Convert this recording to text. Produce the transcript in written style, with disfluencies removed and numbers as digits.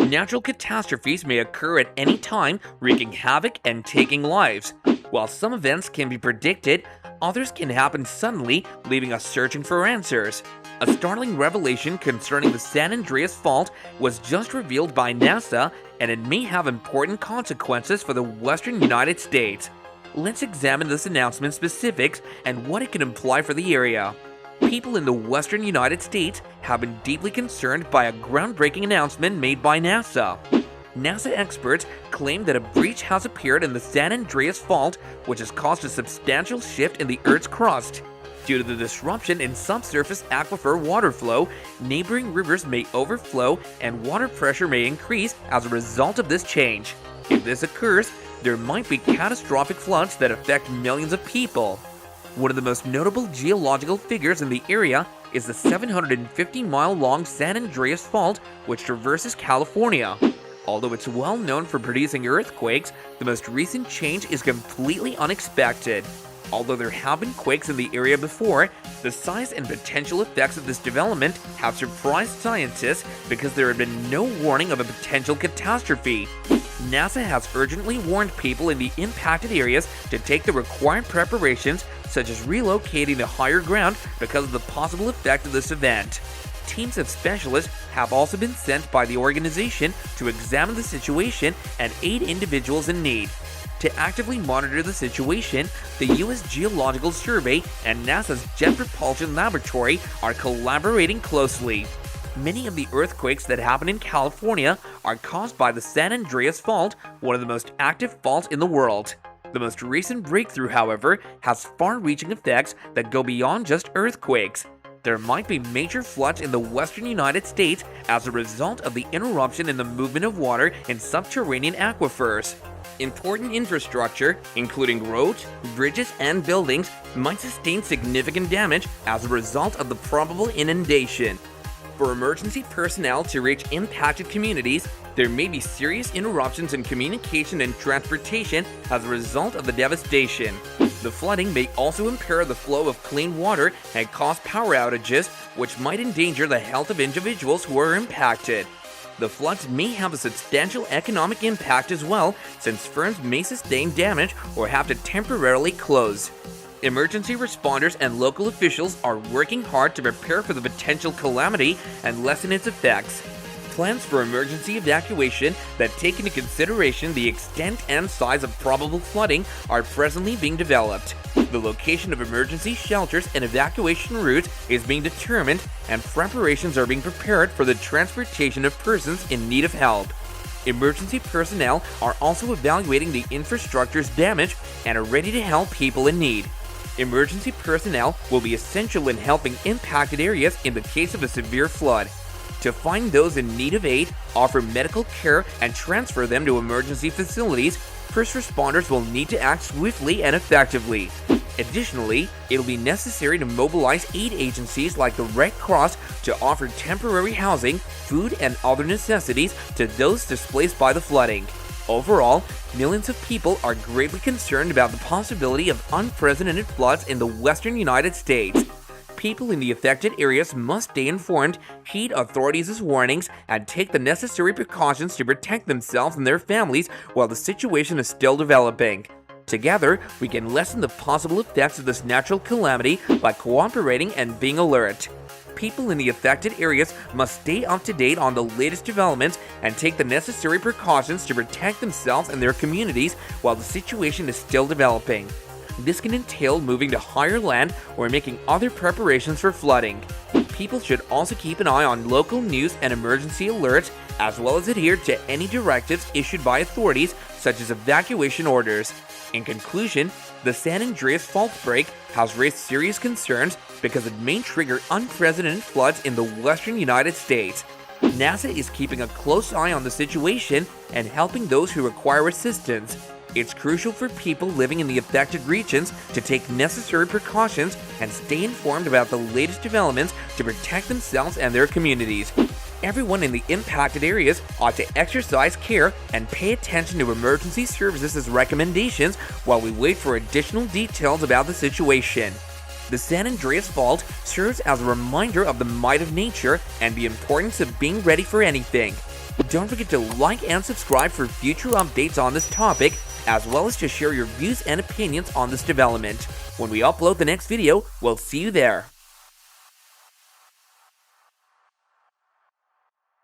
Natural catastrophes may occur at any time, wreaking havoc and taking lives. While some events can be predicted, others can happen suddenly, leaving us searching for answers. A startling revelation concerning the San Andreas Fault was just revealed by NASA, and it may have important consequences for the western United States. Let's examine this announcement's specifics and what it can imply for the area. People in the western United States have been deeply concerned by a groundbreaking announcement made by NASA. NASA experts claim that a breach has appeared in the San Andreas Fault, which has caused a substantial shift in the Earth's crust. Due to the disruption in subsurface aquifer water flow, neighboring rivers may overflow and water pressure may increase as a result of this change. If this occurs, there might be catastrophic floods that affect millions of people. One of the most notable geological figures in the area is the 750-mile-long San Andreas Fault, which traverses California. Although it's well known for producing earthquakes, the most recent change is completely unexpected. Although there have been quakes in the area before, the size and potential effects of this development have surprised scientists because there had been no warning of a potential catastrophe. NASA has urgently warned people in the impacted areas to take the required preparations, such as relocating to higher ground because of the possible effect of this event. Teams of specialists have also been sent by the organization to examine the situation and aid individuals in need. To actively monitor the situation, the U.S. Geological Survey and NASA's Jet Propulsion Laboratory are collaborating closely. Many of the earthquakes that happen in California are caused by the San Andreas Fault, one of the most active faults in the world. The most recent breakthrough, however, has far-reaching effects that go beyond just earthquakes. There might be major floods in the western United States as a result of the interruption in the movement of water in subterranean aquifers. Important infrastructure, including roads, bridges, and buildings, might sustain significant damage as a result of the probable inundation. For emergency personnel to reach impacted communities, there may be serious interruptions in communication and transportation as a result of the devastation. The flooding may also impair the flow of clean water and cause power outages, which might endanger the health of individuals who are impacted. The floods may have a substantial economic impact as well, since firms may sustain damage or have to temporarily close. Emergency responders and local officials are working hard to prepare for the potential calamity and lessen its effects. Plans for emergency evacuation that take into consideration the extent and size of probable flooding are presently being developed. The location of emergency shelters and evacuation routes is being determined, and preparations are being prepared for the transportation of persons in need of help. Emergency personnel are also evaluating the infrastructure's damage and are ready to help people in need. Emergency personnel will be essential in helping impacted areas in the case of a severe flood. To find those in need of aid, offer medical care, and transfer them to emergency facilities, first responders will need to act swiftly and effectively. Additionally, it will be necessary to mobilize aid agencies like the Red Cross to offer temporary housing, food, and other necessities to those displaced by the flooding. Overall, millions of people are greatly concerned about the possibility of unprecedented floods in the western United States. People in the affected areas must stay informed, heed authorities' warnings, and take the necessary precautions to protect themselves and their families while the situation is still developing. Together, we can lessen the possible effects of this natural calamity by cooperating and being alert. People in the affected areas must stay up to date on the latest developments and take the necessary precautions to protect themselves and their communities while the situation is still developing. This can entail moving to higher land or making other preparations for flooding. People should also keep an eye on local news and emergency alerts, as well as adhere to any directives issued by authorities, such as evacuation orders. In conclusion, the San Andreas Fault break has raised serious concerns because it may trigger unprecedented floods in the western United States. NASA is keeping a close eye on the situation and helping those who require assistance. It's crucial for people living in the affected regions to take necessary precautions and stay informed about the latest developments to protect themselves and their communities. Everyone in the impacted areas ought to exercise care and pay attention to emergency services' recommendations while we wait for additional details about the situation. The San Andreas Fault serves as a reminder of the might of nature and the importance of being ready for anything. Don't forget to like and subscribe for future updates on this topic, as well as to share your views and opinions on this development. When we upload the next video, we'll see you there.